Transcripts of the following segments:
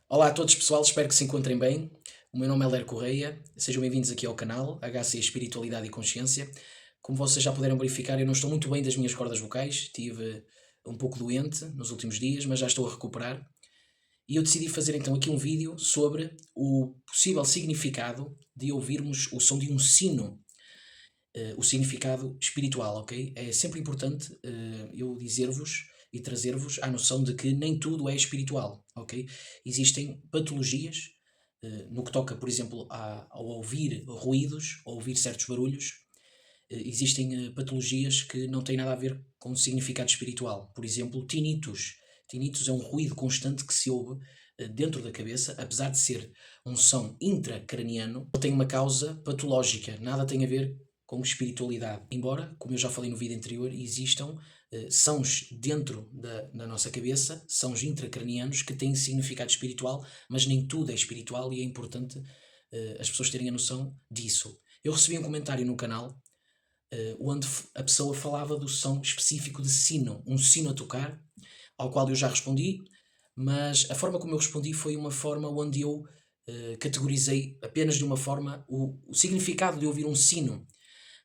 Olá a todos pessoal, espero que se encontrem bem. O meu nome é Léo Correia, sejam bem-vindos aqui ao canal HC Espiritualidade e Consciência. Como vocês já puderam verificar, eu não estou muito bem das minhas cordas vocais, estive um pouco doente nos últimos dias, mas já estou a recuperar. E eu decidi fazer então aqui um vídeo sobre o possível significado de ouvirmos o som de um sino, o significado espiritual, ok? É sempre importante eu dizer-vos e trazer-vos à noção de que nem tudo é espiritual, ok? Existem patologias, no que toca, por exemplo, ao ouvir ruídos, ao ouvir certos barulhos, existem patologias que não têm nada a ver com o significado espiritual. Por exemplo, tinnitus. Tinnitus é um ruído constante que se ouve dentro da cabeça, apesar de ser um som intracraniano, tem uma causa patológica, nada tem a ver com espiritualidade. Embora, como eu já falei no vídeo anterior, existam sons dentro da nossa cabeça, sons intracranianos que têm significado espiritual, mas nem tudo é espiritual e é importante as pessoas terem a noção disso. Eu recebi um comentário no canal onde a pessoa falava do som específico de sino, um sino a tocar, ao qual eu já respondi, mas a forma como eu respondi foi uma forma onde eu categorizei apenas de uma forma o significado de ouvir um sino,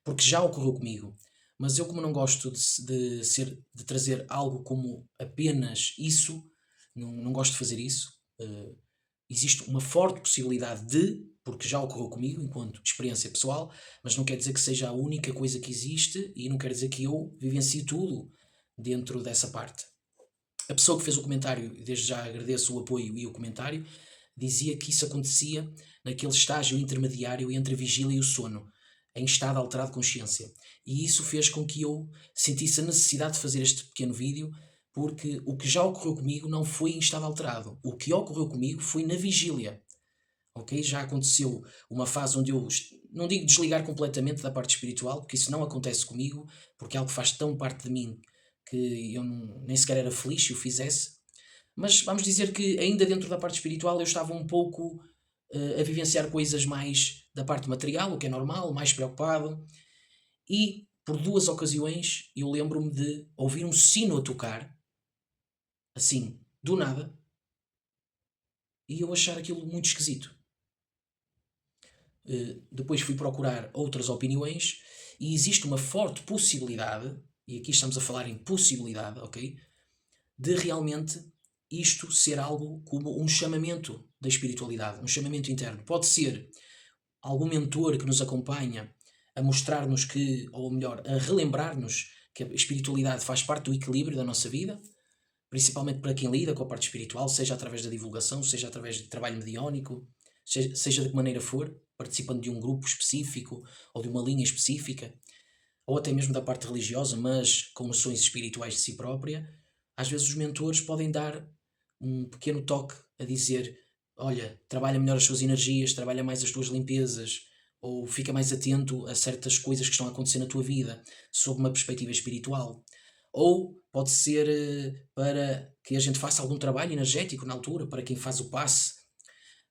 porque já ocorreu comigo. Mas eu, como não gosto de trazer algo como apenas isso, não gosto de fazer isso. Existe uma forte possibilidade porque já ocorreu comigo enquanto experiência pessoal, mas não quer dizer que seja a única coisa que existe e não quer dizer que eu vivencie tudo dentro dessa parte. A pessoa que fez o comentário, desde já agradeço o apoio e o comentário, dizia que isso acontecia naquele estágio intermediário entre a vigília e o sono, em estado alterado de consciência. E isso fez com que eu sentisse a necessidade de fazer este pequeno vídeo, porque o que já ocorreu comigo não foi em estado alterado. O que ocorreu comigo foi na vigília. Ok? Já aconteceu uma fase onde eu, não digo desligar completamente da parte espiritual, porque isso não acontece comigo, porque é algo que faz tão parte de mim que eu nem sequer era feliz se o fizesse. Mas vamos dizer que ainda dentro da parte espiritual eu estava um pouco a vivenciar coisas mais da parte material, o que é normal, mais preocupado. E por duas ocasiões eu lembro-me de ouvir um sino a tocar, assim, do nada, e eu achar aquilo muito esquisito. Depois fui procurar outras opiniões e existe uma forte possibilidade, e aqui estamos a falar em possibilidade, ok? De realmente isto ser algo como um chamamento da espiritualidade, um chamamento interno. Pode ser algum mentor que nos acompanha a mostrar-nos que, ou melhor, a relembrar-nos que a espiritualidade faz parte do equilíbrio da nossa vida, principalmente para quem lida com a parte espiritual, seja através da divulgação, seja através de trabalho mediónico, seja de que maneira for, participando de um grupo específico ou de uma linha específica, ou até mesmo da parte religiosa, mas com noções espirituais de si própria. Às vezes os mentores podem dar um pequeno toque a dizer: olha, trabalha melhor as suas energias, trabalha mais as tuas limpezas, ou fica mais atento a certas coisas que estão a acontecer na tua vida, sob uma perspectiva espiritual. Ou pode ser para que a gente faça algum trabalho energético na altura, para quem faz o passe,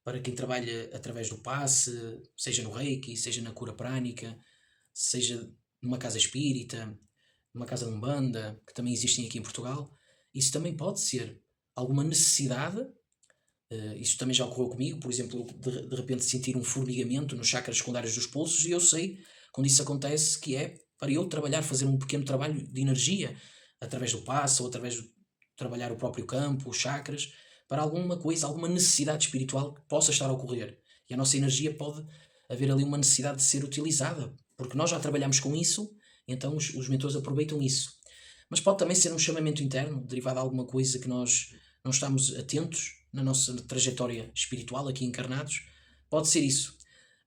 para quem trabalha através do passe, seja no Reiki, seja na cura prânica, seja numa casa espírita, numa casa de umbanda, que também existem aqui em Portugal. Isso também pode ser alguma necessidade. Isso também já ocorreu comigo, por exemplo, de repente sentir um formigamento nos chakras secundários dos pulsos, e eu sei, quando isso acontece, que é para eu trabalhar, fazer um pequeno trabalho de energia, através do passo, ou através de trabalhar o próprio campo, os chakras, para alguma coisa, alguma necessidade espiritual que possa estar a ocorrer. E a nossa energia pode haver ali uma necessidade de ser utilizada, porque nós já trabalhamos com isso, então os mentores aproveitam isso. Mas pode também ser um chamamento interno, derivado de alguma coisa que nós não estamos atentos na nossa trajetória espiritual aqui encarnados. Pode ser isso.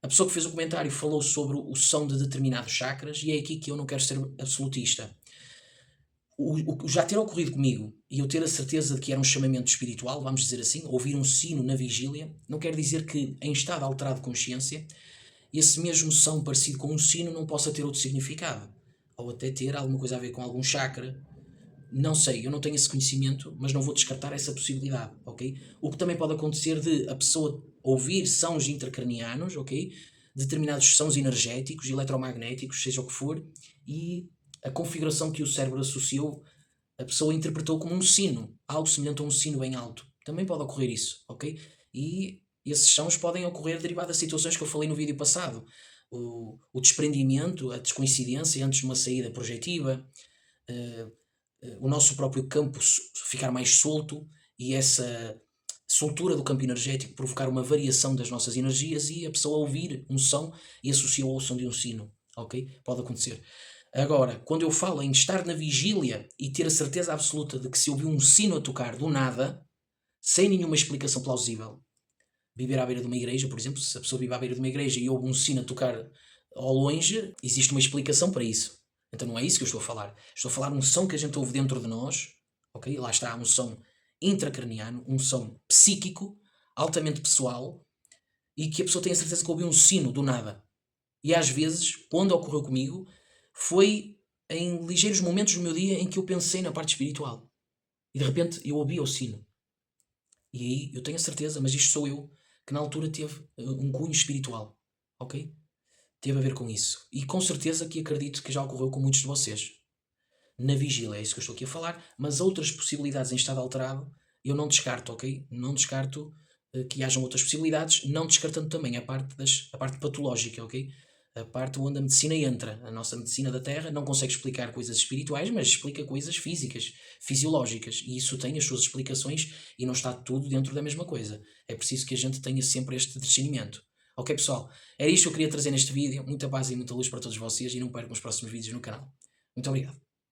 A pessoa que fez o comentário falou sobre o som de determinados chakras, e é aqui que eu não quero ser absolutista. O já ter ocorrido comigo e eu ter a certeza de que era um chamamento espiritual, vamos dizer assim, ouvir um sino na vigília, não quer dizer que em estado alterado de consciência esse mesmo som parecido com um sino não possa ter outro significado, ou até ter alguma coisa a ver com algum chakra. Não sei, eu não tenho esse conhecimento, mas não vou descartar essa possibilidade, ok? O que também pode acontecer de a pessoa ouvir sons intracranianos, ok? Determinados sons energéticos, eletromagnéticos, seja o que for, e a configuração que o cérebro associou, a pessoa interpretou como um sino, algo semelhante a um sino bem alto. Também pode ocorrer isso, ok? E esses sons podem ocorrer derivado das situações que eu falei no vídeo passado. O desprendimento, a descoincidência antes de uma saída projetiva, eh, o nosso próprio campo ficar mais solto e essa soltura do campo energético provocar uma variação das nossas energias e a pessoa ouvir um som e associou ao som de um sino, ok? Pode acontecer. Agora, quando eu falo em estar na vigília e ter a certeza absoluta de que se ouviu um sino a tocar do nada, sem nenhuma explicação plausível, viver à beira de uma igreja, por exemplo, se a pessoa vive à beira de uma igreja e ouve um sino a tocar ao longe, existe uma explicação para isso. Então não é isso que eu estou a falar. Estou a falar de um som que a gente ouve dentro de nós, ok? Lá está, um som intracraniano, um som psíquico, altamente pessoal, e que a pessoa tem a certeza que ouviu um sino do nada. E às vezes, quando ocorreu comigo, foi em ligeiros momentos do meu dia em que eu pensei na parte espiritual. E de repente eu ouvi o sino. E aí eu tenho a certeza, mas isto sou eu, que na altura teve um cunho espiritual. Ok? Teve a ver com isso. E com certeza que acredito que já ocorreu com muitos de vocês. Na vigília, é isso que eu estou aqui a falar, mas outras possibilidades em estado alterado eu não descarto, ok? Não descarto que hajam outras possibilidades, não descartando também a parte patológica, ok? A parte onde a medicina entra. A nossa medicina da Terra não consegue explicar coisas espirituais, mas explica coisas físicas, fisiológicas. E isso tem as suas explicações e não está tudo dentro da mesma coisa. É preciso que a gente tenha sempre este discernimento. Ok, pessoal? Era isto que eu queria trazer neste vídeo. Muita paz e muita luz para todos vocês e não percam os próximos vídeos no canal. Muito obrigado.